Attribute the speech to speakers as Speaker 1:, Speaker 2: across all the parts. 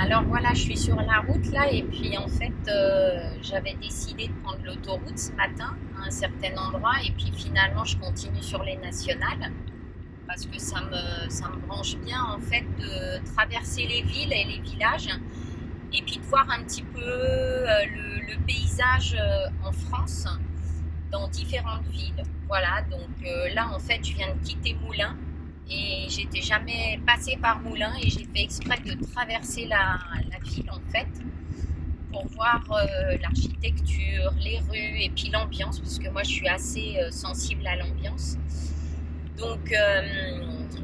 Speaker 1: Alors voilà, je suis sur la route là et puis en fait j'avais décidé de prendre l'autoroute ce matin à un certain endroit et puis finalement je continue sur les nationales parce que ça me branche bien en fait de traverser les villes et les villages et puis de voir un petit peu le paysage en France dans différentes villes. Voilà, donc là en fait je viens de quitter Moulins et j'étais jamais passée par Moulins et j'ai fait exprès de traverser la ville en fait pour voir l'architecture, les rues et puis l'ambiance parce que moi je suis assez sensible à l'ambiance. Donc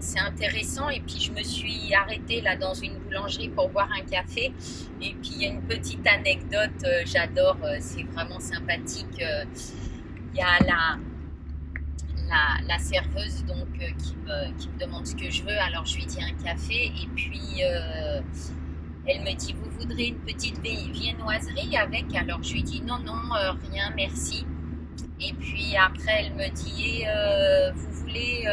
Speaker 1: c'est intéressant et puis je me suis arrêtée là dans une boulangerie pour boire un café et puis il y a une petite anecdote, j'adore, c'est vraiment sympathique. Il y a la serveuse donc qui me demande ce que je veux, alors je lui dis un café et puis elle me dit vous voudrez une petite viennoiserie avec, alors je lui dis non non rien merci et puis après elle me dit vous voulez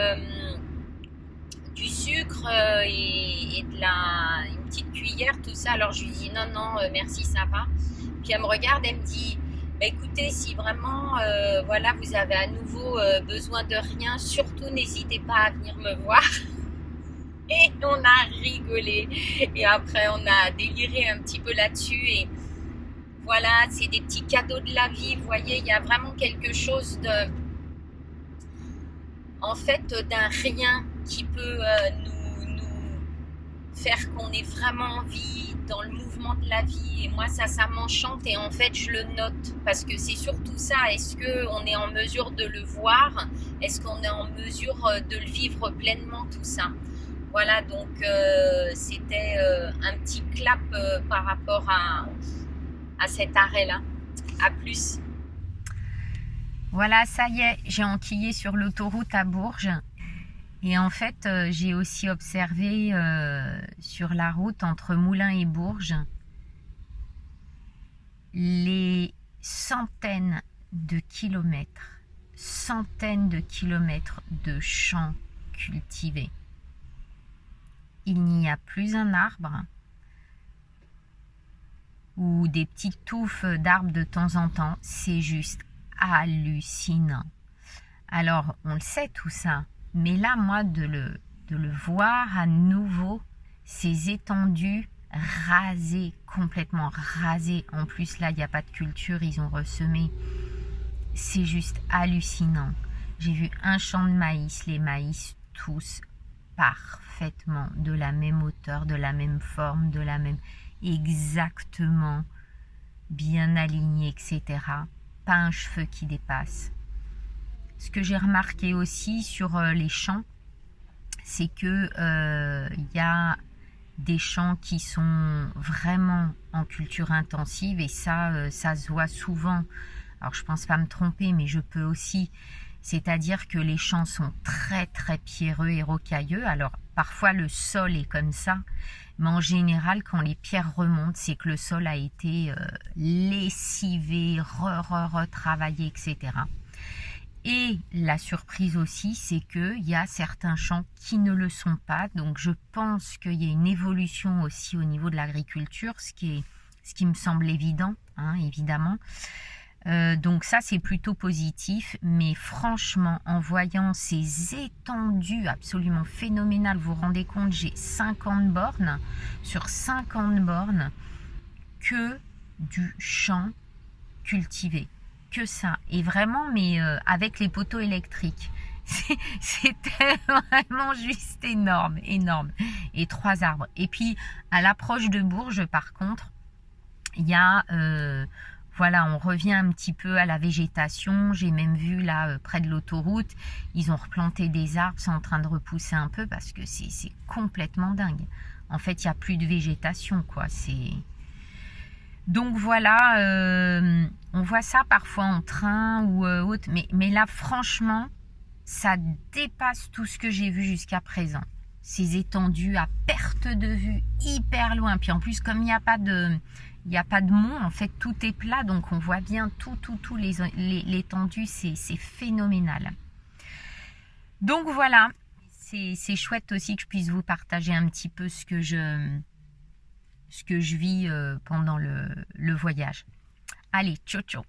Speaker 1: du sucre et une petite cuillère tout ça, alors je lui dis non non merci ça va, puis elle me regarde, elle me dit bah, écoutez, si vraiment voilà, vous avez à nouveau besoin de rien, surtout n'hésitez pas à venir me voir. Et on a rigolé. Et après, on a déliré un petit peu là-dessus. Et voilà, c'est des petits cadeaux de la vie. Vous voyez, il y a vraiment quelque chose en fait, d'un rien qui peut nous faire qu'on ait vraiment envie dans le mouvement de la vie. Et moi, ça m'enchante et en fait, je le note parce que c'est surtout ça. Est-ce qu'on est en mesure de le voir? Est-ce qu'on est en mesure de le vivre pleinement, tout ça? Voilà, donc c'était un petit clap par rapport à cet arrêt-là. À plus. Voilà, ça y est, j'ai enquillé sur l'autoroute à Bourges. Et en fait, j'ai aussi observé sur la route entre Moulins et Bourges les centaines de kilomètres de champs cultivés. Il n'y a plus un arbre ou des petites touffes d'arbres de temps en temps. C'est juste hallucinant. Alors, on le sait tout ça, mais là, moi, de le voir à nouveau, ces étendues rasées, complètement rasées. En plus, là, il n'y a pas de culture, ils ont ressemé. C'est juste hallucinant. J'ai vu un champ de maïs, les maïs tous parfaitement de la même hauteur, de la même forme, de la même... exactement bien alignés, etc. Pas un cheveu qui dépasse. Ce que j'ai remarqué aussi sur les champs, c'est que y a des champs qui sont vraiment en culture intensive et ça se voit souvent. Alors je pense pas me tromper, mais je peux aussi. C'est-à-dire que les champs sont très très pierreux et rocailleux. Alors parfois le sol est comme ça, mais en général quand les pierres remontent, c'est que le sol a été lessivé, retravaillé, etc. Et la surprise aussi, c'est qu'il y a certains champs qui ne le sont pas. Donc je pense qu'il y a une évolution aussi au niveau de l'agriculture, ce qui me semble évident, hein, évidemment. Donc ça, c'est plutôt positif. Mais franchement, en voyant ces étendues absolument phénoménales, vous vous rendez compte, j'ai 50 bornes. Sur 50 bornes, que du champ cultivé. Que ça, et vraiment, mais avec les poteaux électriques, c'était vraiment juste énorme, et 3 arbres. Et puis à l'approche de Bourges, par contre, il y a voilà, on revient un petit peu à la végétation. J'ai même vu là près de l'autoroute, ils ont replanté des arbres, c'est en train de repousser un peu parce que c'est complètement dingue. En fait, il n'y a plus de végétation, quoi. Donc voilà, on voit ça parfois en train ou autre, mais là franchement, ça dépasse tout ce que j'ai vu jusqu'à présent. Ces étendues à perte de vue, hyper loin. Puis en plus, comme il n'y a pas de mont, en fait, tout est plat, donc on voit bien tout l'étendue, c'est phénoménal. Donc voilà, c'est chouette aussi que je puisse vous partager un petit peu ce que ce que je vis pendant le voyage. Allez, ciao ciao.